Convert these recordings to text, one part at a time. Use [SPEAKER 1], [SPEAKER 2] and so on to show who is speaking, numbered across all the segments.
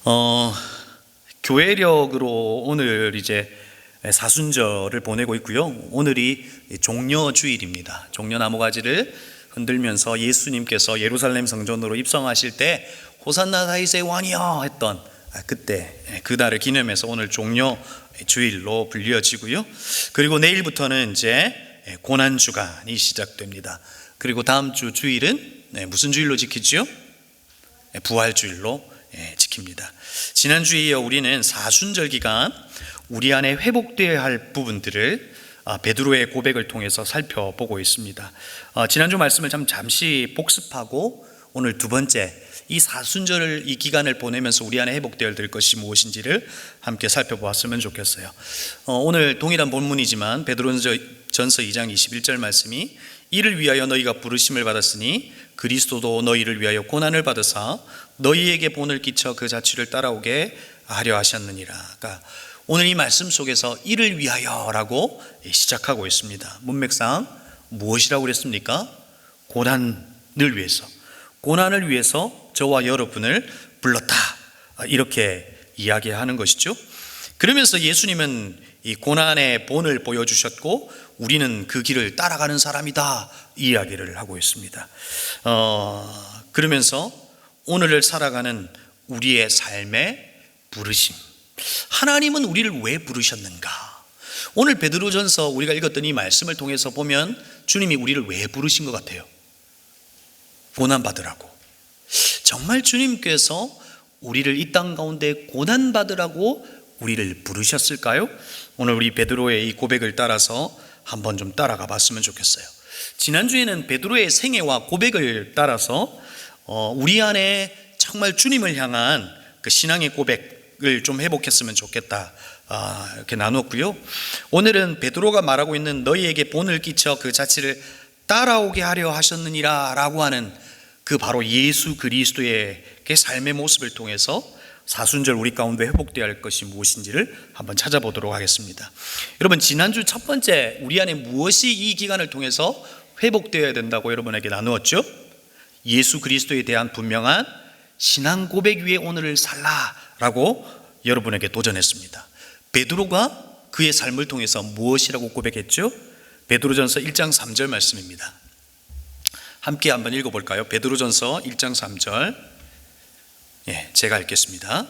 [SPEAKER 1] 어, 교회력으로 오늘 이제 사순절을 보내고 있고요. 오늘이 종려주일입니다. 종려나무가지를 흔들면서 예수님께서 예루살렘 성전으로 입성하실 때 호산나 다윗의 왕이여 했던 그때 그날을 기념해서 오늘 종려주일로 불려지고요. 그리고 내일부터는 이제 고난주간이 시작됩니다. 그리고 다음 주 주일은 무슨 주일로 지키지요? 부활주일로 지킵니다. 지난주에 이어 우리는 사순절 기간 우리 안에 회복되어야 할 부분들을 베드로의 고백을 통해서 살펴보고 있습니다. 지난주 말씀을 잠시 복습하고 오늘 두 번째 이 사순절 이 기간을 보내면서 우리 안에 회복되어야 될 것이 무엇인지를 함께 살펴보았으면 좋겠어요. 오늘 동일한 본문이지만 베드로전서 2장 21절 말씀이 이를 위하여 너희가 부르심을 받았으니 그리스도도 너희를 위하여 고난을 받으사 너희에게 본을 끼쳐 그 자취를 따라오게 하려 하셨느니라. 그러니까 오늘 이 말씀 속에서 이를 위하여라고 시작하고 있습니다. 문맥상 무엇이라고 그랬습니까? 고난을 위해서, 고난을 위해서 저와 여러분을 불렀다, 이렇게 이야기하는 것이죠. 그러면서 예수님은 이 고난의 본을 보여주셨고 우리는 그 길을 따라가는 사람이다, 이 이야기를 하고 있습니다. 그러면서 오늘을 살아가는 우리의 삶의 부르심, 하나님은 우리를 왜 부르셨는가? 오늘 베드로전서 우리가 읽었던 이 말씀을 통해서 보면 주님이 우리를 왜 부르신 것 같아요? 고난받으라고. 정말 주님께서 우리를 이 땅 가운데 고난받으라고 우리를 부르셨을까요? 오늘 우리 베드로의 이 고백을 따라서 한번 좀 따라가 봤으면 좋겠어요. 지난주에는 베드로의 생애와 고백을 따라서 우리 안에 정말 주님을 향한 그 신앙의 고백을 좀 회복했으면 좋겠다, 이렇게 나눴고요. 오늘은 베드로가 말하고 있는 너희에게 본을 끼쳐 그 자취를 따라오게 하려 하셨느니라 라고 하는 그 바로 예수 그리스도의 그 삶의 모습을 통해서 사순절 우리 가운데 회복되어야 할 것이 무엇인지를 한번 찾아보도록 하겠습니다. 여러분, 지난주 첫 번째 우리 안에 무엇이 이 기간을 통해서 회복되어야 된다고 여러분에게 나누었죠? 예수 그리스도에 대한 분명한 신앙 고백 위에 오늘을 살라라고 여러분에게 도전했습니다. 베드로가 그의 삶을 통해서 무엇이라고 고백했죠? 베드로전서 1장 3절 말씀입니다. 함께 한번 읽어볼까요? 베드로전서 1장 3절. 제가 읽겠습니다.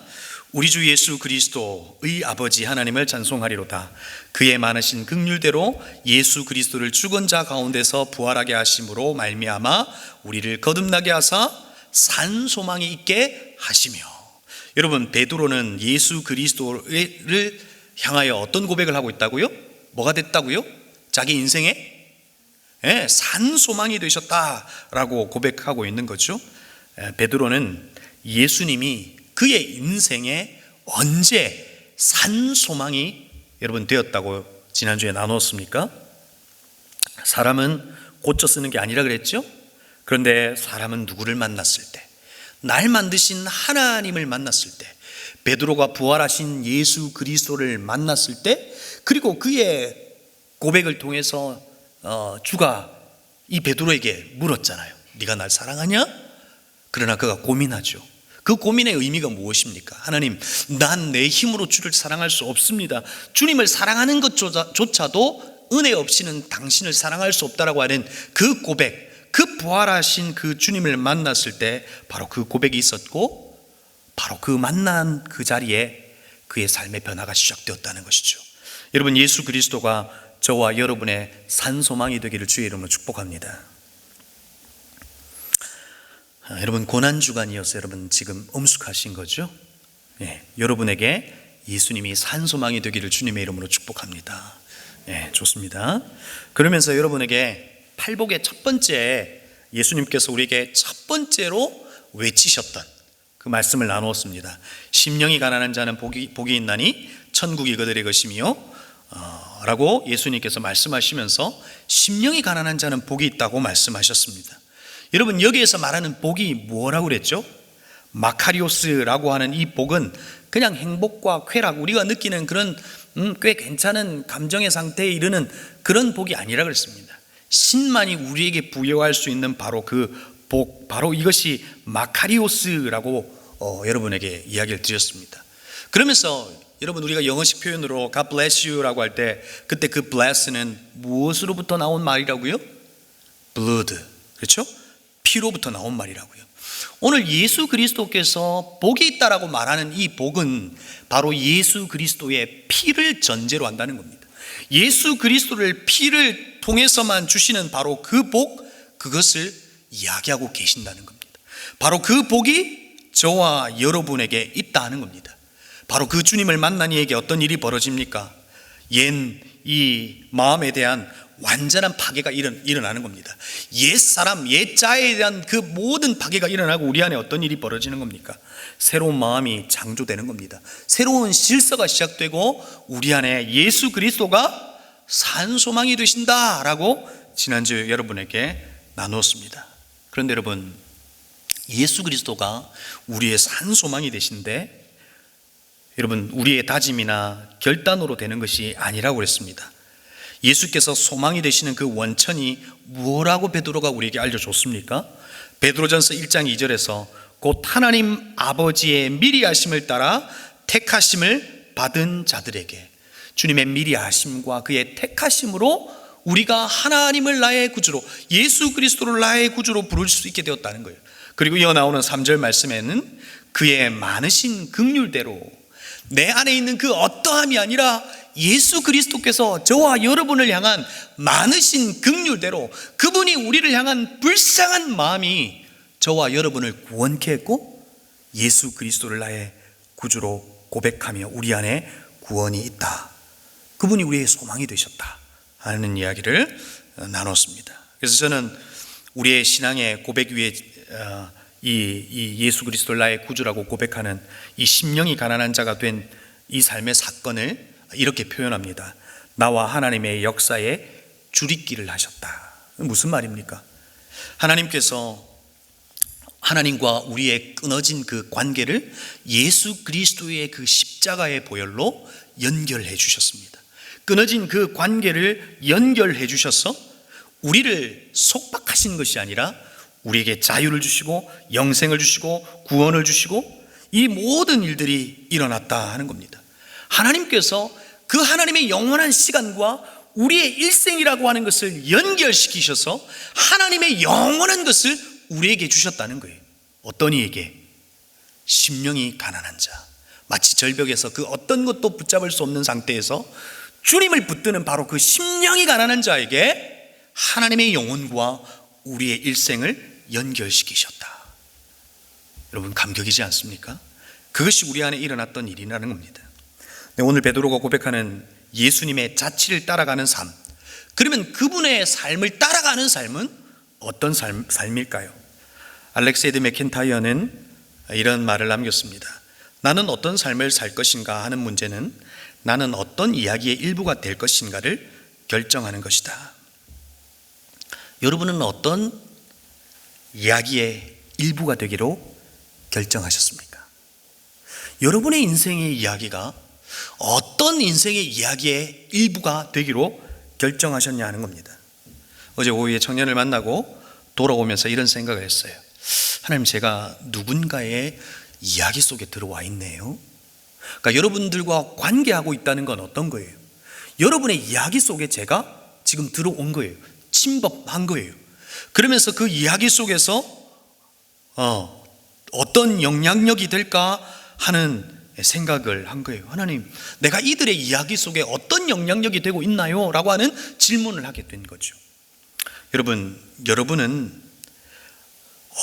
[SPEAKER 1] 우리 주 예수 그리스도의 아버지 하나님을 찬송하리로다. 그의 많으신 긍휼대로 예수 그리스도를 죽은 자 가운데서 부활하게 하심으로 말미암아 우리를 거듭나게 하사 산 소망이 있게 하시며. 여러분, 베드로는 예수 그리스도를 향하여 어떤 고백을 하고 있다고요? 뭐가 됐다고요? 자기 인생에 산 소망이 되셨다라고 고백하고 있는 거죠. 베드로는 예수님이 그의 인생에 언제 산 소망이 여러분 되었다고 지난주에 나눴습니까? 사람은 고쳐 쓰는 게 아니라 그랬죠? 그런데 사람은 누구를 만났을 때, 날 만드신 하나님을 만났을 때, 베드로가 부활하신 예수 그리스도를 만났을 때, 그리고 그의 고백을 통해서 주가 이 베드로에게 물었잖아요. 네가 날 사랑하냐? 그러나 그가 고민하죠. 그 고민의 의미가 무엇입니까? 하나님, 난 내 힘으로 주를 사랑할 수 없습니다. 주님을 사랑하는 것조차도 은혜 없이는 당신을 사랑할 수 없다라고 하는 그 고백, 그 부활하신 그 주님을 만났을 때 바로 그 고백이 있었고, 바로 그 만난 그 자리에 그의 삶의 변화가 시작되었다는 것이죠. 여러분, 예수 그리스도가 저와 여러분의 산 소망이 되기를 주의 이름으로 축복합니다. 여러분, 고난주간이어서 여러분 지금 엄숙하신 거죠? 여러분에게 예수님이 산 소망이 되기를 주님의 이름으로 축복합니다. 좋습니다. 그러면서 여러분에게 팔복의 첫 번째, 예수님께서 우리에게 첫 번째로 외치셨던 그 말씀을 나누었습니다. 심령이 가난한 자는 복이 있나니 천국이 그들의 것이며 라고 예수님께서 말씀하시면서 심령이 가난한 자는 복이 있다고 말씀하셨습니다. 여러분, 여기에서 말하는 복이 뭐라고 그랬죠? 마카리오스라고 하는 이 복은 그냥 행복과 쾌락, 우리가 느끼는 그런 꽤 괜찮은 감정의 상태에 이르는 그런 복이 아니라 그랬습니다. 신만이 우리에게 부여할 수 있는 바로 그 복, 바로 이것이 마카리오스라고 여러분에게 이야기를 드렸습니다. 그러면서 여러분, 우리가 영어식 표현으로 God bless you라고 할 때 그때 그 bless는 무엇으로부터 나온 말이라고요? blood, 그렇죠? 피로부터 나온 말이라고요. 오늘 예수 그리스도께서 복이 있다라고 말하는 이 복은 바로 예수 그리스도의 피를 전제로 한다는 겁니다. 예수 그리스도를 피를 통해서만 주시는 바로 그 복, 그것을 이야기하고 계신다는 겁니다. 바로 그 복이 저와 여러분에게 있다 하는 겁니다. 바로 그 주님을 만난 이에게 어떤 일이 벌어집니까? 이 마음에 대한 완전한 파괴가 일어나는 겁니다. 옛사람, 옛자에 대한 그 모든 파괴가 일어나고 우리 안에 어떤 일이 벌어지는 겁니까? 새로운 마음이 창조되는 겁니다. 새로운 질서가 시작되고 우리 안에 예수 그리스도가 산 소망이 되신다라고 지난주 여러분에게 나누었습니다. 그런데 여러분, 예수 그리스도가 우리의 산 소망이 되신데 여러분, 우리의 다짐이나 결단으로 되는 것이 아니라고 그랬습니다. 예수께서 소망이 되시는 그 원천이 뭐라고 베드로가 우리에게 알려줬습니까? 베드로전서 1장 2절에서 곧 하나님 아버지의 미리 하심을 따라 택하심을 받은 자들에게, 주님의 미리 하심과 그의 택하심으로 우리가 하나님을 나의 구주로, 예수 그리스도를 나의 구주로 부를 수 있게 되었다는 거예요. 그리고 이어 나오는 3절 말씀에는 그의 많으신 긍휼대로, 내 안에 있는 그 어떠함이 아니라 예수 그리스도께서 저와 여러분을 향한 많으신 긍휼대로, 그분이 우리를 향한 불쌍한 마음이 저와 여러분을 구원케 했고 예수 그리스도를 나의 구주로 고백하며 우리 안에 구원이 있다, 그분이 우리의 소망이 되셨다 하는 이야기를 나눴습니다. 그래서 저는 우리의 신앙의 고백 위에 이 예수 그리스도를 나의 구주라고 고백하는 이 심령이 가난한 자가 된 이 삶의 사건을 이렇게 표현합니다. 나와 하나님의 역사에 줄잇기를 하셨다. 무슨 말입니까? 하나님께서 하나님과 우리의 끊어진 그 관계를 예수 그리스도의 그 십자가의 보혈로 연결해 주셨습니다. 끊어진 그 관계를 연결해 주셔서 우리를 속박하신 것이 아니라 우리에게 자유를 주시고 영생을 주시고 구원을 주시고 이 모든 일들이 일어났다 하는 겁니다. 하나님께서 그 하나님의 영원한 시간과 우리의 일생이라고 하는 것을 연결시키셔서 하나님의 영원한 것을 우리에게 주셨다는 거예요. 어떤 이에게? 심령이 가난한 자, 마치 절벽에서 그 어떤 것도 붙잡을 수 없는 상태에서 주님을 붙드는 바로 그 심령이 가난한 자에게 하나님의 영혼과 우리의 일생을 연결시키셨다. 여러분, 감격이지 않습니까? 그것이 우리 안에 일어났던 일이라는 겁니다. 오늘 베드로가 고백하는 예수님의 자취를 따라가는 삶, 그러면 그분의 삶을 따라가는 삶은 어떤 삶일까요? 알렉세이드 맥킨타이어는 이런 말을 남겼습니다. 나는 어떤 삶을 살 것인가 하는 문제는 나는 어떤 이야기의 일부가 될 것인가를 결정하는 것이다. 여러분은 어떤 이야기의 일부가 되기로 결정하셨습니까? 여러분의 인생의 이야기가 어떤 인생의 이야기의 일부가 되기로 결정하셨냐 하는 겁니다. 어제 오후에 청년을 만나고 돌아오면서 이런 생각을 했어요. 하나님, 제가 누군가의 이야기 속에 들어와 있네요. 그러니까 여러분들과 관계하고 있다는 건 어떤 거예요? 여러분의 이야기 속에 제가 지금 들어온 거예요. 침범한 거예요. 그러면서 그 이야기 속에서 어떤 영향력이 될까 하는 생각을 한 거예요. 하나님, 내가 이들의 이야기 속에 어떤 영향력이 되고 있나요? 라고 하는 질문을 하게 된 거죠. 여러분은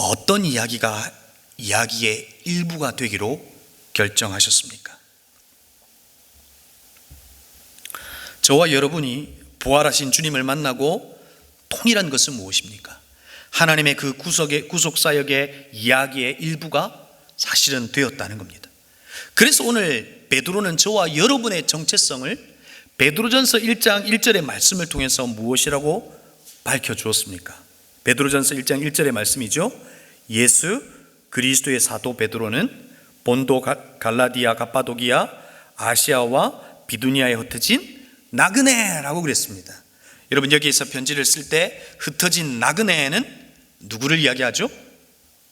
[SPEAKER 1] 어떤 이야기의 일부가 되기로 결정하셨습니까? 저와 여러분이 부활하신 주님을 만나고 통일한 것은 무엇입니까? 하나님의 그 구속사역의 이야기의 일부가 사실은 되었다는 겁니다. 그래서 오늘 베드로는 저와 여러분의 정체성을 베드로전서 1장 1절의 말씀을 통해서 무엇이라고 밝혀주었습니까? 베드로전서 1장 1절의 말씀이죠. 예수 그리스도의 사도 베드로는 본도, 갈라디아, 갑바도기아, 아시아와 비두니아에 흩어진 나그네라고 그랬습니다. 여러분, 여기에서 편지를 쓸 때 흩어진 나그네는 누구를 이야기하죠?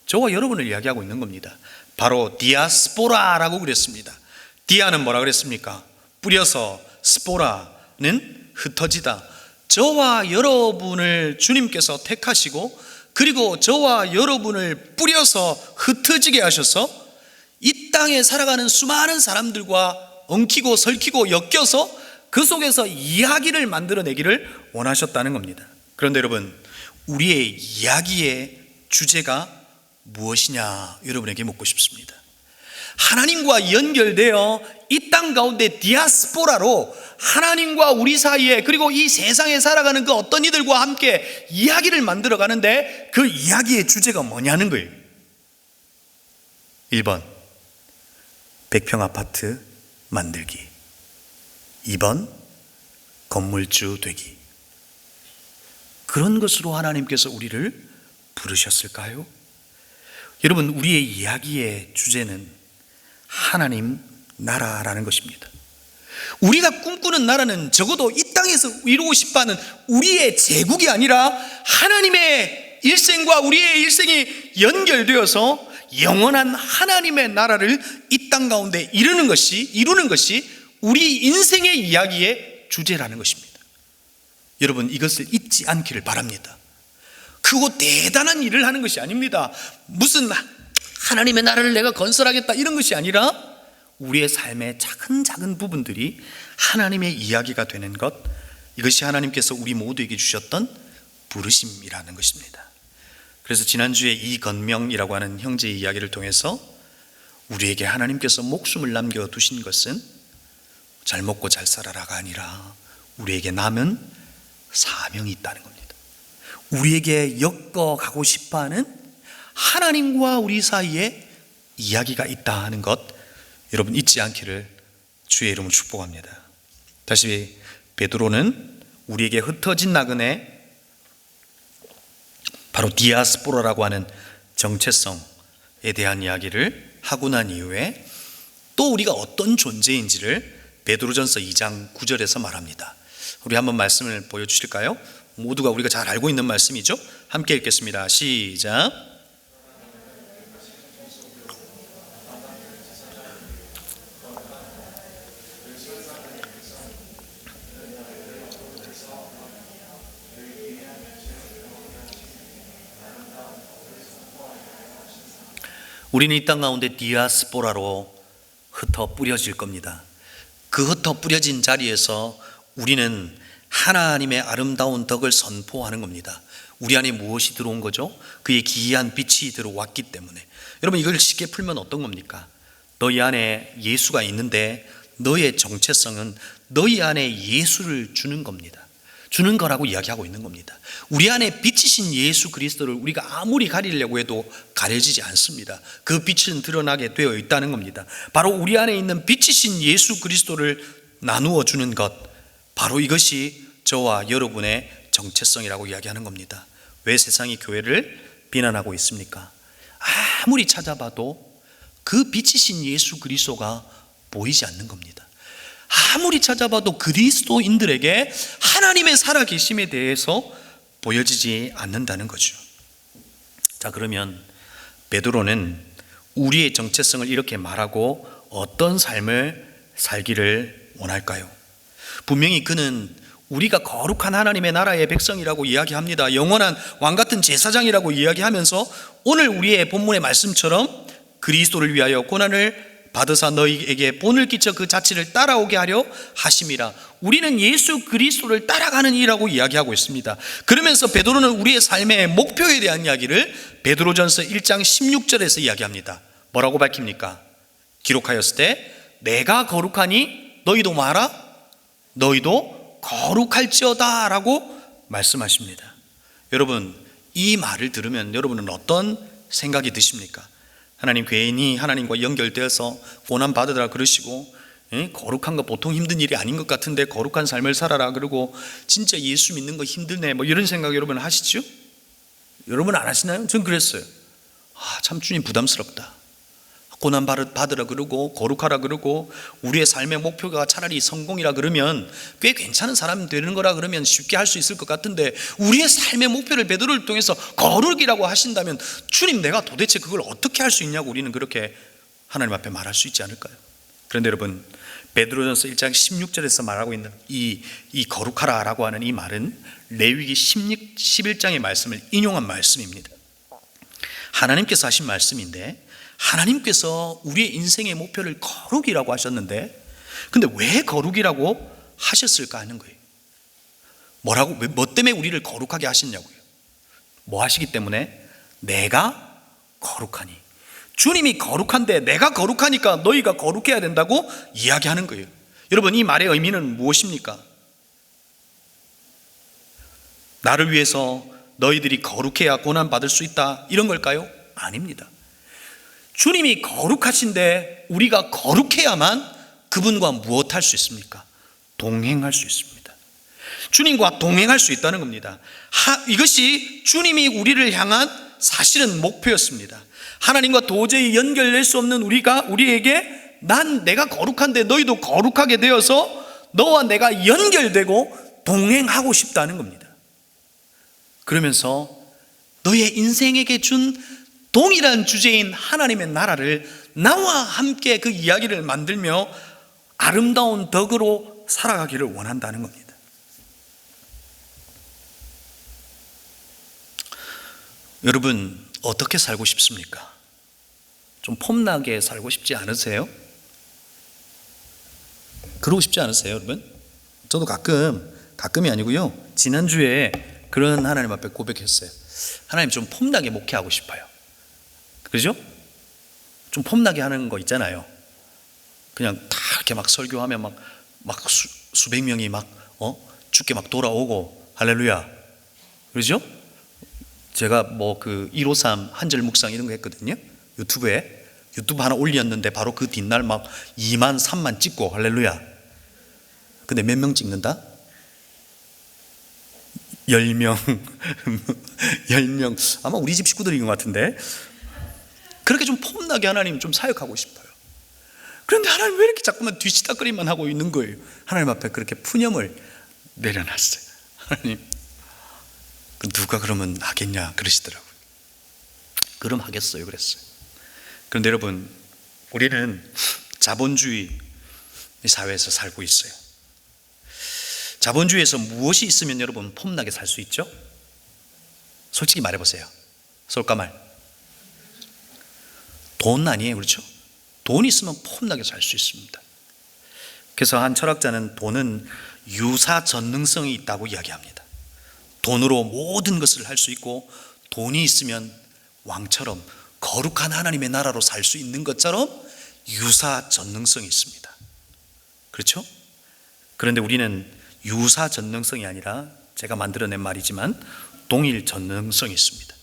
[SPEAKER 1] 저와 여러분을 이야기하고 있는 겁니다. 바로 디아스포라라고 그랬습니다. 디아는 뭐라 그랬습니까? 뿌려서, 스포라는 흩어지다. 저와 여러분을 주님께서 택하시고 그리고 저와 여러분을 뿌려서 흩어지게 하셔서 이 땅에 살아가는 수많은 사람들과 엉키고 설키고 엮여서 그 속에서 이야기를 만들어내기를 원하셨다는 겁니다. 그런데 여러분, 우리의 이야기의 주제가 무엇이냐 여러분에게 묻고 싶습니다. 하나님과 연결되어 이 땅 가운데 디아스포라로 하나님과 우리 사이에 그리고 이 세상에 살아가는 그 어떤 이들과 함께 이야기를 만들어 가는데 그 이야기의 주제가 뭐냐는 거예요. 1번 100평 아파트 만들기, 2번 건물주 되기. 그런 것으로 하나님께서 우리를 부르셨을까요? 여러분, 우리의 이야기의 주제는 하나님 나라라는 것입니다. 우리가 꿈꾸는 나라는 적어도 이 땅에서 이루고 싶어하는 우리의 제국이 아니라 하나님의 일생과 우리의 일생이 연결되어서 영원한 하나님의 나라를 이 땅 가운데 이루는 것이 우리 인생의 이야기의 주제라는 것입니다. 여러분, 이것을 잊지 않기를 바랍니다. 크고 대단한 일을 하는 것이 아닙니다. 무슨 하나님의 나라를 내가 건설하겠다 이런 것이 아니라 우리의 삶의 작은 부분들이 하나님의 이야기가 되는 것, 이것이 하나님께서 우리 모두에게 주셨던 부르심이라는 것입니다. 그래서 지난주에 이건명이라고 하는 형제의 이야기를 통해서 우리에게 하나님께서 목숨을 남겨두신 것은 잘 먹고 잘 살아라가 아니라 우리에게 남은 사명이 있다는 겁니다. 우리에게 엮어가고 싶어하는 하나님과 우리 사이에 이야기가 있다 하는 것, 여러분 잊지 않기를 주의 이름으로 축복합니다. 다시 베드로는 우리에게 흩어진 나그네, 바로 디아스포라라고 하는 정체성에 대한 이야기를 하고 난 이후에 또 우리가 어떤 존재인지를 베드로전서 2장 9절에서 말합니다. 우리 한번 말씀을 보여주실까요? 모두가 우리가 잘 알고 있는 말씀이죠. 함께 읽겠습니다. 시작. 우리는 이 땅 가운데 디아스포라로 흩어 뿌려질 겁니다. 그 흩어 뿌려진 자리에서 우리는 하나님의 아름다운 덕을 선포하는 겁니다. 우리 안에 무엇이 들어온 거죠? 그의 기이한 빛이 들어왔기 때문에. 여러분, 이걸 쉽게 풀면 어떤 겁니까? 너희 안에 예수가 있는데 너의 정체성은 너희 안에 예수를 주는 겁니다. 주는 거라고 이야기하고 있는 겁니다. 우리 안에 빛이신 예수 그리스도를 우리가 아무리 가리려고 해도 가려지지 않습니다. 그 빛은 드러나게 되어 있다는 겁니다. 바로 우리 안에 있는 빛이신 예수 그리스도를 나누어 주는 것, 바로 이것이 저와 여러분의 정체성이라고 이야기하는 겁니다. 왜 세상이 교회를 비난하고 있습니까? 아무리 찾아봐도 그 빛이신 예수 그리스도가 보이지 않는 겁니다. 아무리 찾아봐도 그리스도인들에게 하나님의 살아계심에 대해서 보여지지 않는다는 거죠. 자, 그러면 베드로는 우리의 정체성을 이렇게 말하고 어떤 삶을 살기를 원할까요? 분명히 그는 우리가 거룩한 하나님의 나라의 백성이라고 이야기합니다. 영원한 왕같은 제사장이라고 이야기하면서 오늘 우리의 본문의 말씀처럼 그리스도를 위하여 고난을 받으사 너희에게 본을 끼쳐 그 자취를 따라오게 하려 하심이라. 우리는 예수 그리스도를 따라가는 이라고 이야기하고 있습니다. 그러면서 베드로는 우리의 삶의 목표에 대한 이야기를 베드로전서 1장 16절에서 이야기합니다. 뭐라고 밝힙니까? 기록하였을 때 내가 거룩하니 너희도 말아 너희도 거룩할지어다 라고 말씀하십니다. 여러분, 이 말을 들으면 여러분은 어떤 생각이 드십니까? 하나님 괜히 하나님과 연결되어서 고난 받으라 그러시고, 거룩한 거 보통 힘든 일이 아닌 것 같은데 거룩한 삶을 살아라 그러고 진짜 예수 믿는 거 힘드네 뭐 이런 생각 여러분 하시죠? 여러분 안 하시나요? 전 그랬어요. 참 주님 부담스럽다. 고난 받으라 그러고 거룩하라 그러고 우리의 삶의 목표가 차라리 성공이라 그러면 꽤 괜찮은 사람 되는 거라 그러면 쉽게 할 수 있을 것 같은데, 우리의 삶의 목표를 베드로를 통해서 거룩이라고 하신다면 주님, 내가 도대체 그걸 어떻게 할 수 있냐고 우리는 그렇게 하나님 앞에 말할 수 있지 않을까요? 그런데 여러분, 베드로전서 1장 16절에서 말하고 있는 이 거룩하라 라고 하는 이 말은 레위기 11장의 말씀을 인용한 말씀입니다. 하나님께서 하신 말씀인데, 하나님께서 우리의 인생의 목표를 거룩이라고 하셨는데, 근데 왜 거룩이라고 하셨을까 하는 거예요. 뭐 때문에 우리를 거룩하게 하셨냐고요. 뭐 하시기 때문에? 내가 거룩하니. 주님이 거룩한데 내가 거룩하니까 너희가 거룩해야 된다고 이야기하는 거예요. 여러분, 이 말의 의미는 무엇입니까? 나를 위해서 너희들이 거룩해야 고난받을 수 있다, 이런 걸까요? 아닙니다. 주님이 거룩하신데 우리가 거룩해야만 그분과 무엇할 수 있습니까? 동행할 수 있습니다. 주님과 동행할 수 있다는 겁니다. 이것이 주님이 우리를 향한 사실은 목표였습니다. 하나님과 도저히 연결될 수 없는 우리에게 내가 거룩한데 너희도 거룩하게 되어서 너와 내가 연결되고 동행하고 싶다는 겁니다. 그러면서 너의 인생에게 준 동일한 주제인 하나님의 나라를 나와 함께 그 이야기를 만들며 아름다운 덕으로 살아가기를 원한다는 겁니다. 여러분, 어떻게 살고 싶습니까? 좀 폼나게 살고 싶지 않으세요? 그러고 싶지 않으세요, 여러분? 저도 가끔이 아니고요, 지난주에 그런 하나님 앞에 고백했어요. 하나님, 좀 폼나게 목회하고 싶어요. 그죠? 좀 폼나게 하는 거 있잖아요. 그냥 다 이렇게 막 설교하면 막 수백 명이 죽게 막 돌아오고, 할렐루야. 그러죠? 제가 그 153 한절 묵상 이런 거 했거든요. 유튜브 하나 올렸는데 바로 그 뒷날 막 2만 3만 찍고, 할렐루야. 근데 몇 명 찍는다? 10명. 10명. 아마 우리 집 식구들인 것 같은데. 그렇게 좀 폼나게 하나님 좀 사역하고 싶어요. 그런데 하나님 왜 이렇게 자꾸만 뒤치다거리만 하고 있는 거예요? 하나님 앞에 그렇게 푸념을 내려놨어요. 하나님, 누가 그러면 하겠냐 그러시더라고요. 그럼 하겠어요 그랬어요. 그런데 여러분, 우리는 자본주의 사회에서 살고 있어요. 자본주의에서 무엇이 있으면 여러분 폼나게 살 수 있죠? 솔직히 말해보세요. 솔까말? 돈 아니에요, 그렇죠? 돈 있으면 폼나게 살 수 있습니다. 그래서 한 철학자는 돈은 유사 전능성이 있다고 이야기합니다. 돈으로 모든 것을 할 수 있고, 돈이 있으면 왕처럼 거룩한 하나님의 나라로 살 수 있는 것처럼 유사 전능성이 있습니다. 그렇죠? 그런데 우리는 유사 전능성이 아니라, 제가 만들어낸 말이지만 동일 전능성이 있습니다.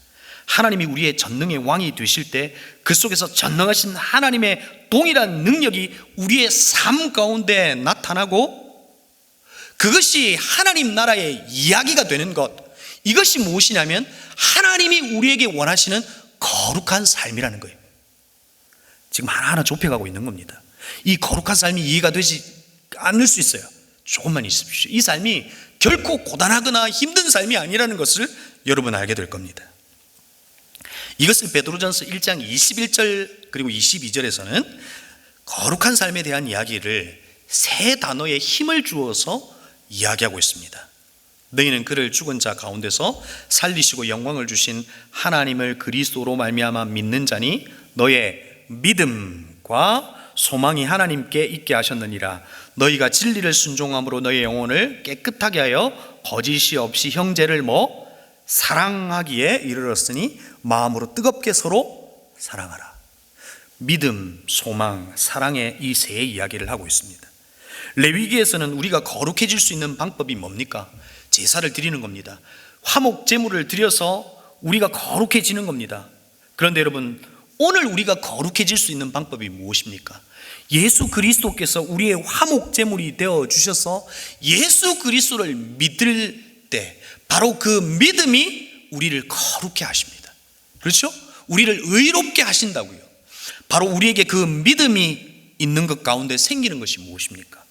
[SPEAKER 1] 하나님이 우리의 전능의 왕이 되실 때 그 속에서 전능하신 하나님의 동일한 능력이 우리의 삶 가운데 나타나고, 그것이 하나님 나라의 이야기가 되는 것, 이것이 무엇이냐면 하나님이 우리에게 원하시는 거룩한 삶이라는 거예요. 지금 하나하나 좁혀가고 있는 겁니다. 이 거룩한 삶이 이해가 되지 않을 수 있어요. 조금만 있으십시오. 이 삶이 결코 고단하거나 힘든 삶이 아니라는 것을 여러분 알게 될 겁니다. 이것을 베드로전서 1장 21절 그리고 22절에서는 거룩한 삶에 대한 이야기를 세 단어에 힘을 주어서 이야기하고 있습니다. 너희는 그를 죽은 자 가운데서 살리시고 영광을 주신 하나님을 그리스도로 말미암아 믿는 자니 너의 믿음과 소망이 하나님께 있게 하셨느니라. 너희가 진리를 순종함으로 너희 영혼을 깨끗하게 하여 거짓이 없이 형제를 사랑하기에 이르렀으니 마음으로 뜨겁게 서로 사랑하라. 믿음, 소망, 사랑의 이 세 이야기를 하고 있습니다. 레위기에서는 우리가 거룩해질 수 있는 방법이 뭡니까? 제사를 드리는 겁니다. 화목 제물을 드려서 우리가 거룩해지는 겁니다. 그런데 여러분, 오늘 우리가 거룩해질 수 있는 방법이 무엇입니까? 예수 그리스도께서 우리의 화목 제물이 되어 주셔서 예수 그리스도를 믿을 때 바로 그 믿음이 우리를 거룩해 하십니다. 그렇죠? 우리를 의롭게 하신다고요. 바로 우리에게 그 믿음이 있는 것 가운데 생기는 것이 무엇입니까?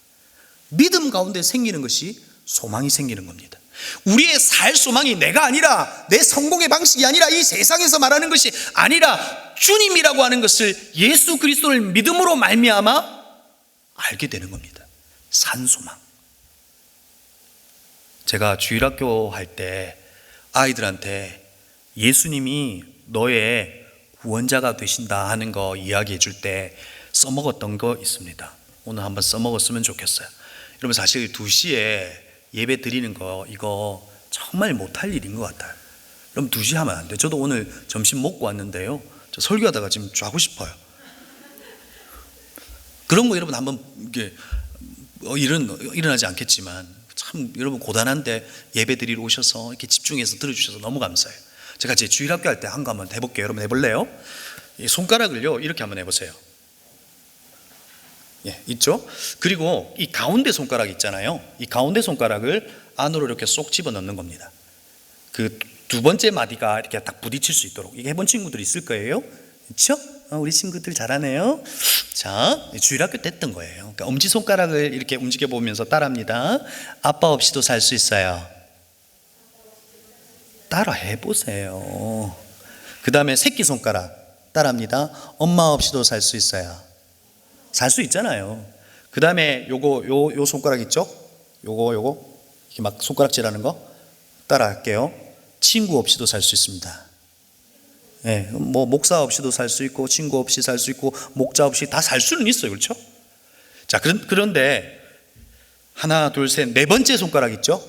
[SPEAKER 1] 믿음 가운데 생기는 것이 소망이 생기는 겁니다. 우리의 살 소망이 내가 아니라, 내 성공의 방식이 아니라, 이 세상에서 말하는 것이 아니라 주님이라고 하는 것을, 예수 그리스도를 믿음으로 말미암아 알게 되는 겁니다. 산 소망. 제가 주일학교 할 때 아이들한테 예수님이 너의 구원자가 되신다 하는 거 이야기해 줄 때 써먹었던 거 있습니다. 오늘 한번 써먹었으면 좋겠어요. 여러분, 사실 2시에 예배 드리는 거, 이거 정말 못할 일인 것 같아요. 여러분, 2시 하면 안 돼요. 저도 오늘 점심 먹고 왔는데요, 저 설교하다가 지금 자고 싶어요. 그런 거 여러분 한번, 이게 일어나지 않겠지만 참 여러분 고단한데 예배 드리러 오셔서 이렇게 집중해서 들어주셔서 너무 감사해요. 제가 제 주일학교 할 때 한 거 한번 해볼게요. 여러분 해볼래요? 이 손가락을요 이렇게 한번 해보세요. 예, 있죠? 그리고 이 가운데 손가락 있잖아요. 이 가운데 손가락을 안으로 이렇게 쏙 집어 넣는 겁니다. 그 두 번째 마디가 이렇게 딱 부딪힐 수 있도록. 이게 해본 친구들이 있을 거예요. 그렇죠? 우리 친구들 잘하네요. 자, 주일학교 때 했던 거예요. 그러니까 엄지손가락을 이렇게 움직여 보면서 따라합니다. 아빠 없이도 살 수 있어요. 따라 해보세요. 그 다음에 새끼손가락 따라합니다. 엄마 없이도 살 수 있어요. 살 수 있잖아요. 그 다음에 요 손가락 있죠? 요거 이렇게 막 손가락질하는 거 따라 할게요. 친구 없이도 살 수 있습니다. 예, 뭐 목사 없이도 살 수 있고, 친구 없이 살 수 있고, 목자 없이 다 살 수는 있어요. 그렇죠? 자, 그런데 하나, 둘, 셋, 네 번째 손가락 있죠?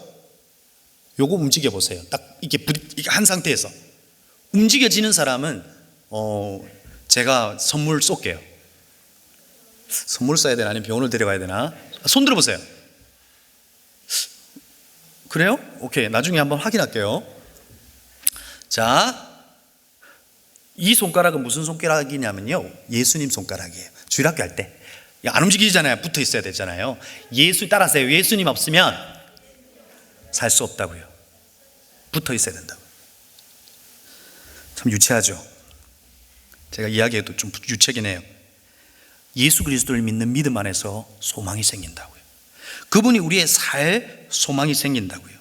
[SPEAKER 1] 요거 움직여 보세요. 딱 이게 한 상태에서 움직여지는 사람은 제가 선물 쏠게요. 선물 쏴야 되나 아니면 병원을 데려가야 되나? 손 들어보세요. 그래요? 오케이, 나중에 한번 확인할게요. 자, 이 손가락은 무슨 손가락이냐면요, 예수님 손가락이에요. 주일학교 할 때 안 움직이잖아요. 붙어 있어야 되잖아요. 예수 따라하세요. 예수님 없으면 살 수 없다고요. 붙어 있어야 된다고. 참 유치하죠. 제가 이야기해도 좀 유치하긴 해요. 예수 그리스도를 믿는 믿음 안에서 소망이 생긴다고요. 그분이 우리의 살 소망이 생긴다고요.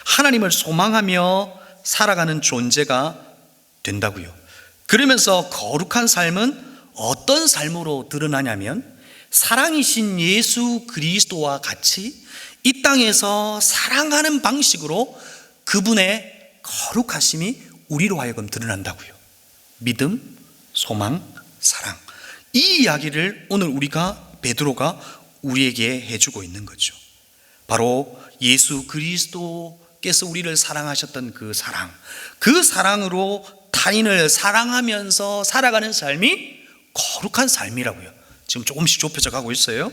[SPEAKER 1] 하나님을 소망하며 살아가는 존재가 된다고요. 그러면서 거룩한 삶은 어떤 삶으로 드러나냐면, 사랑이신 예수 그리스도와 같이 이 땅에서 사랑하는 방식으로 그분의 거룩하심이 우리로 하여금 드러난다고요. 믿음, 소망, 사랑. 이 이야기를 오늘 베드로가 우리에게 해주고 있는 거죠. 바로 예수 그리스도께서 우리를 사랑하셨던 그 사랑으로 타인을 사랑하면서 살아가는 삶이 거룩한 삶이라고요. 지금 조금씩 좁혀져 가고 있어요.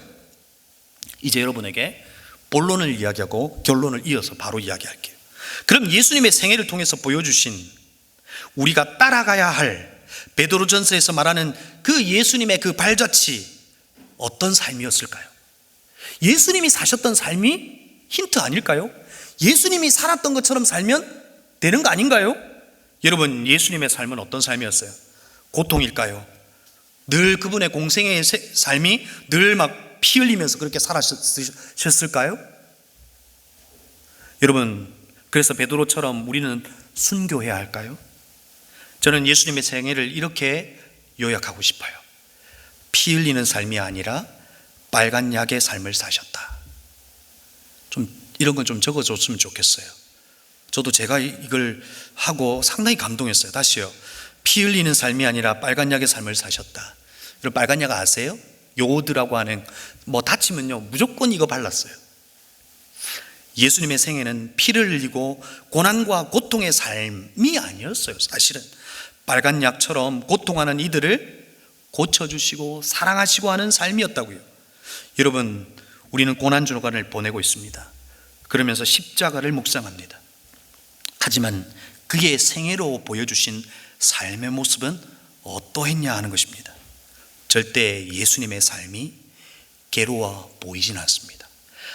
[SPEAKER 1] 이제 여러분에게 본론을 이야기하고 결론을 이어서 바로 이야기할게요. 그럼 예수님의 생애를 통해서 보여주신, 우리가 따라가야 할 베드로전서에서 말하는 그 예수님의 그 발자취, 어떤 삶이었을까요? 예수님이 사셨던 삶이 힌트 아닐까요? 예수님이 살았던 것처럼 살면 되는 거 아닌가요? 여러분, 예수님의 삶은 어떤 삶이었어요? 고통일까요? 늘 그분의 공생의 삶이 늘 막 피 흘리면서 그렇게 살아셨을까요? 여러분, 그래서 베드로처럼 우리는 순교해야 할까요? 저는 예수님의 생애를 이렇게 요약하고 싶어요. 피 흘리는 삶이 아니라 빨간 약의 삶을 사셨다. 좀 이런 건 좀 적어줬으면 좋겠어요. 저도 제가 이걸 하고 상당히 감동했어요. 다시요. 피 흘리는 삶이 아니라 빨간 약의 삶을 사셨다. 여러분, 빨간 약 아세요? 요오드라고 하는, 다치면요 무조건 이거 발랐어요. 예수님의 생애는 피를 흘리고 고난과 고통의 삶이 아니었어요. 사실은 빨간 약처럼 고통하는 이들을 고쳐주시고 사랑하시고 하는 삶이었다고요. 여러분, 우리는 고난주간을 보내고 있습니다. 그러면서 십자가를 묵상합니다. 하지만 그의 생애로 보여주신 삶의 모습은 어떠했냐 하는 것입니다. 절대 예수님의 삶이 괴로워 보이진 않습니다.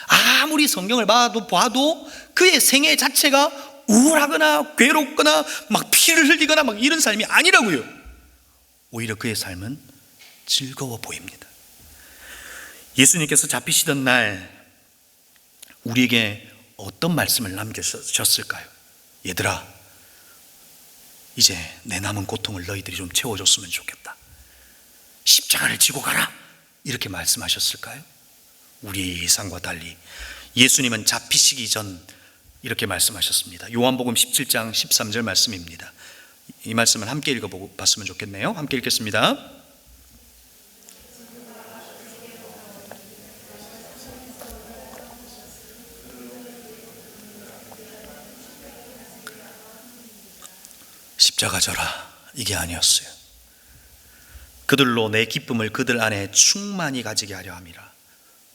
[SPEAKER 1] 아무리 성경을 봐도 그의 생애 자체가 우울하거나 괴롭거나 막 피를 흘리거나 막 이런 삶이 아니라고요. 오히려 그의 삶은 즐거워 보입니다. 예수님께서 잡히시던 날 우리에게 어떤 말씀을 남겨주셨을까요? 얘들아, 이제 내 남은 고통을 너희들이 좀 채워줬으면 좋겠다. 십자가를 지고 가라, 이렇게 말씀하셨을까요? 우리의 예상과 달리 예수님은 잡히시기 전 이렇게 말씀하셨습니다. 요한복음 17장 13절 말씀입니다. 이 말씀을 함께 읽어봤으면 좋겠네요. 함께 읽겠습니다. 십자가 져라, 이게 아니었어요. 그들로 내 기쁨을 그들 안에 충만히 가지게 하려 함이라.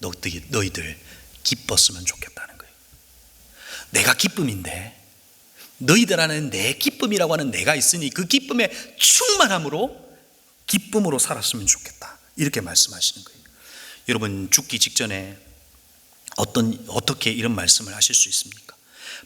[SPEAKER 1] 너희들 기뻤으면 좋겠다는 거예요. 내가 기쁨인데 너희들 안에 내 기쁨이라고 하는 내가 있으니 그 기쁨의 충만함으로 기쁨으로 살았으면 좋겠다, 이렇게 말씀하시는 거예요. 여러분, 죽기 직전에 어떻게 이런 말씀을 하실 수 있습니까?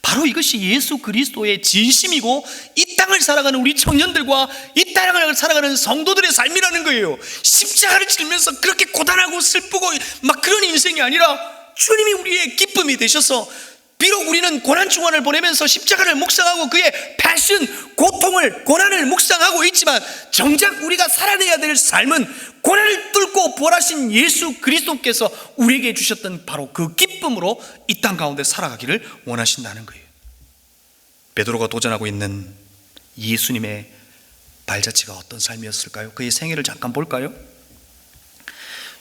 [SPEAKER 1] 바로 이것이 예수 그리스도의 진심이고 이 땅을 살아가는 우리 청년들과 이 땅을 살아가는 성도들의 삶이라는 거예요. 십자가를 지면서 그렇게 고단하고 슬프고 막 그런 인생이 아니라 주님이 우리의 기쁨이 되셔서, 비록 우리는 고난중환을 보내면서 십자가를 묵상하고 그의 패션, 고통을, 고난을 묵상하고 있지만 정작 우리가 살아내야 될 삶은 고난을 뚫고 부활하신 예수 그리스도께서 우리에게 주셨던 바로 그 기쁨으로 이 땅 가운데 살아가기를 원하신다는 거예요. 베드로가 도전하고 있는 예수님의 발자취가 어떤 삶이었을까요? 그의 생애를 잠깐 볼까요?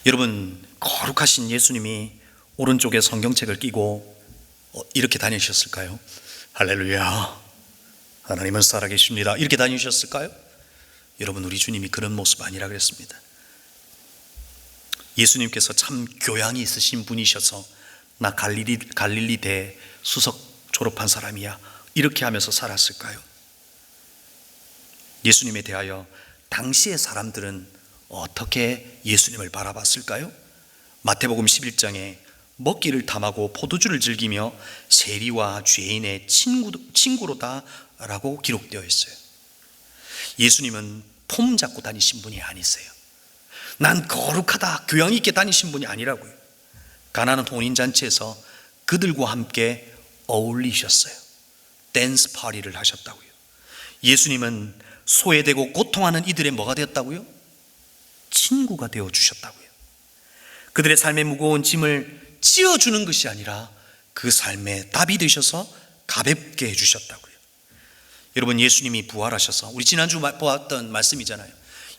[SPEAKER 1] 여러분, 거룩하신 예수님이 오른쪽에 성경책을 끼고 이렇게 다니셨을까요? 할렐루야, 하나님은 살아계십니다, 이렇게 다니셨을까요? 여러분, 우리 주님이 그런 모습 아니라 그랬습니다. 예수님께서 참 교양이 있으신 분이셔서 나 갈릴리대 수석 졸업한 사람이야, 이렇게 하면서 살았을까요? 예수님에 대하여 당시의 사람들은 어떻게 예수님을 바라봤을까요? 마태복음 11장에 먹기를 탐하고 포도주를 즐기며 세리와 죄인의 친구로다라고 기록되어 있어요. 예수님은 폼 잡고 다니신 분이 아니세요. 난 거룩하다, 교양 있게 다니신 분이 아니라고요. 가나안 혼인잔치에서 그들과 함께 어울리셨어요. 댄스 파티를 하셨다고요. 예수님은 소외되고 고통하는 이들의 뭐가 되었다고요? 친구가 되어 주셨다고요. 그들의 삶의 무거운 짐을 찌어주는 것이 아니라 그 삶의 답이 되셔서 가볍게 해주셨다고요. 여러분, 예수님이 부활하셔서, 우리 지난주 보았던 말씀이잖아요.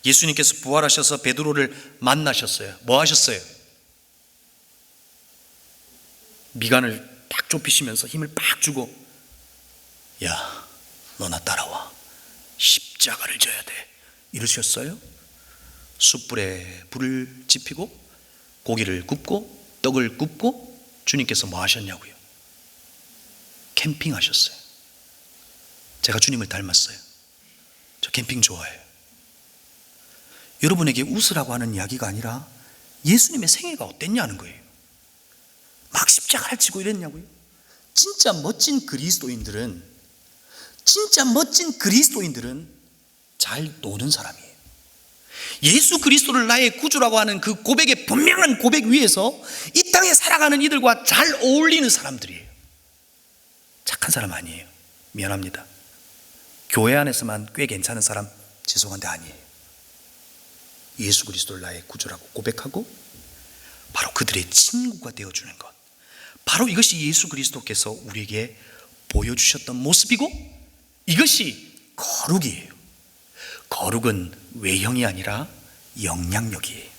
[SPEAKER 1] 예수님께서 부활하셔서 베드로를 만나셨어요. 뭐 하셨어요? 미간을 팍 좁히시면서 힘을 팍 주고, 야, 너나 따라와, 십자가를 져야 돼, 이러셨어요. 숯불에 불을 지피고 고기를 굽고 떡을 굽고 주님께서 뭐 하셨냐고요? 캠핑하셨어요. 제가 주님을 닮았어요. 저 캠핑 좋아해요. 여러분에게 웃으라고 하는 이야기가 아니라 예수님의 생애가 어땠냐는 거예요. 막 십자가를 지고 이랬냐고요? 진짜 멋진 그리스도인들은 잘 노는 사람이에요. 예수 그리스도를 나의 구주라고 하는 그 고백의 분명한 고백 위에서 이 땅에 살아가는 이들과 잘 어울리는 사람들이에요. 착한 사람 아니에요. 미안합니다. 교회 안에서만 꽤 괜찮은 사람 죄송한데 아니에요. 예수 그리스도를 나의 구주라고 고백하고 바로 그들의 친구가 되어주는 것, 바로 이것이 예수 그리스도께서 우리에게 보여주셨던 모습이고 이것이 거룩이에요. 거룩은 외형이 아니라 영향력이에요.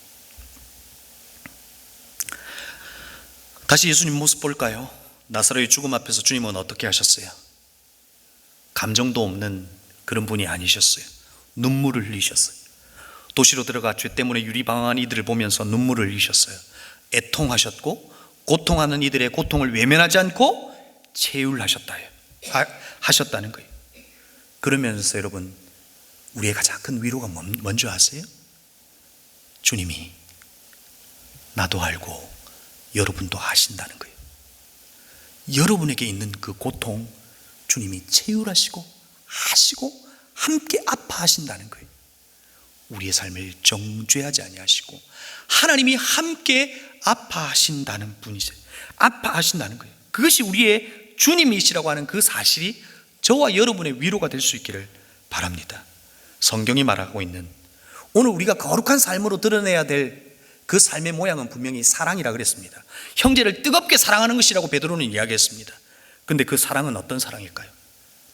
[SPEAKER 1] 다시 예수님 모습 볼까요? 나사로의 죽음 앞에서 주님은 어떻게 하셨어요? 감정도 없는 그런 분이 아니셨어요. 눈물을 흘리셨어요. 도시로 들어가 죄 때문에 유리방황한 이들을 보면서 눈물을 흘리셨어요. 애통하셨고 고통하는 이들의 고통을 외면하지 않고 체휼하셨다는 거예요. 그러면서 여러분, 우리의 가장 큰 위로가 뭔지 아세요? 주님이 나도 알고 여러분도 아신다는 거예요. 여러분에게 있는 그 고통 주님이 체휼하시고 하시고 함께 아파하신다는 거예요. 우리의 삶을 정죄하지 아니하시고 하나님이 함께 아파하신다는 분이세요. 아파하신다는 거예요. 그것이 우리의 주님이시라고 하는 그 사실이 저와 여러분의 위로가 될 수 있기를 바랍니다. 성경이 말하고 있는 오늘 우리가 거룩한 삶으로 드러내야 될 그 삶의 모양은 분명히 사랑이라 그랬습니다. 형제를 뜨겁게 사랑하는 것이라고 베드로는 이야기했습니다. 근데 그 사랑은 어떤 사랑일까요?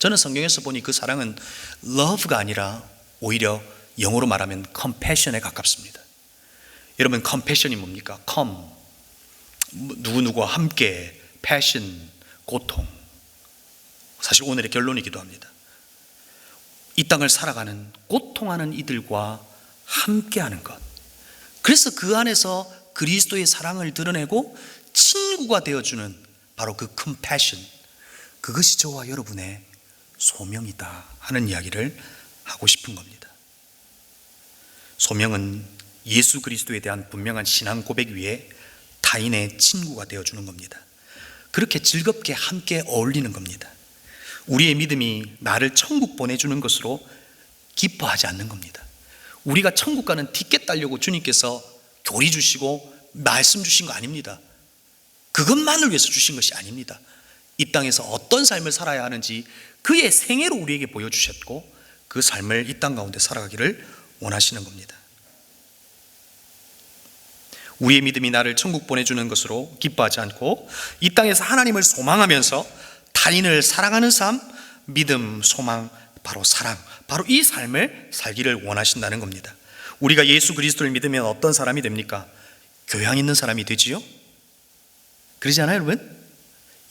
[SPEAKER 1] 저는 성경에서 보니 그 사랑은 love가 아니라 오히려 영어로 말하면 compassion에 가깝습니다. 여러분, compassion이 뭡니까? 누구누구와 함께, passion, 고통. 사실 오늘의 결론이기도 합니다. 이 땅을 살아가는 고통하는 이들과 함께하는 것. 그래서 그 안에서 그리스도의 사랑을 드러내고 친구가 되어주는 바로 그 compassion, 그것이 저와 여러분의 소명이다 하는 이야기를 하고 싶은 겁니다. 소명은 예수 그리스도에 대한 분명한 신앙 고백 위에 타인의 친구가 되어주는 겁니다. 그렇게 즐겁게 함께 어울리는 겁니다. 우리의 믿음이 나를 천국 보내주는 것으로 기뻐하지 않는 겁니다. 우리가 천국 가는 티켓 따려고 주님께서 교리 주시고 말씀 주신 거 아닙니다. 그것만을 위해서 주신 것이 아닙니다. 이 땅에서 어떤 삶을 살아야 하는지 그의 생애로 우리에게 보여주셨고 그 삶을 이 땅 가운데 살아가기를 원하시는 겁니다. 우리의 믿음이 나를 천국 보내주는 것으로 기뻐하지 않고 이 땅에서 하나님을 소망하면서 타인을 사랑하는 삶, 믿음, 소망, 바로 사랑, 바로 이 삶을 살기를 원하신다는 겁니다. 우리가 예수 그리스도를 믿으면 어떤 사람이 됩니까? 교양 있는 사람이 되지요? 그러지 않아요, 여러분?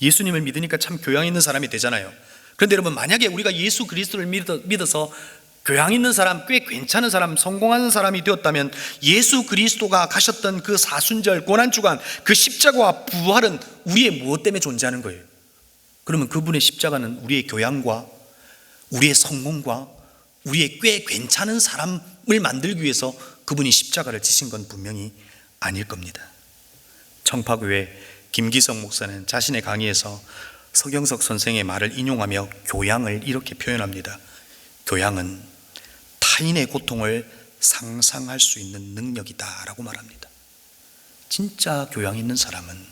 [SPEAKER 1] 예수님을 믿으니까 참 교양 있는 사람이 되잖아요. 그런데 여러분, 만약에 우리가 예수 그리스도를 믿어서 교양 있는 사람, 꽤 괜찮은 사람, 성공하는 사람이 되었다면 예수 그리스도가 가셨던 그 사순절, 고난주간, 그 십자가와 부활은 우리의 무엇 때문에 존재하는 거예요? 그러면 그분의 십자가는 우리의 교양과 우리의 성공과 우리의 꽤 괜찮은 사람을 만들기 위해서 그분이 십자가를 지신 건 분명히 아닐 겁니다. 청파교회 김기성 목사는 자신의 강의에서 서경석 선생의 말을 인용하며 교양을 이렇게 표현합니다. 교양은 타인의 고통을 상상할 수 있는 능력이다 라고 말합니다. 진짜 교양 있는 사람은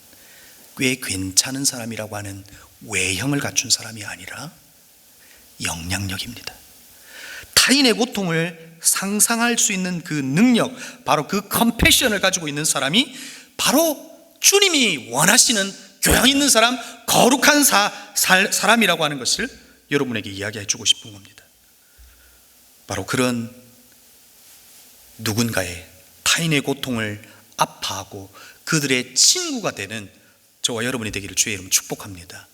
[SPEAKER 1] 꽤 괜찮은 사람이라고 하는 외형을 갖춘 사람이 아니라 영향력입니다. 타인의 고통을 상상할 수 있는 그 능력, 바로 그 컴패션을 가지고 있는 사람이 바로 주님이 원하시는 교양 있는 사람, 거룩한 사람이라고 하는 것을 여러분에게 이야기해 주고 싶은 겁니다. 바로 그런 누군가의 타인의 고통을 아파하고 그들의 친구가 되는 저와 여러분이 되기를 주의 이름으로 축복합니다.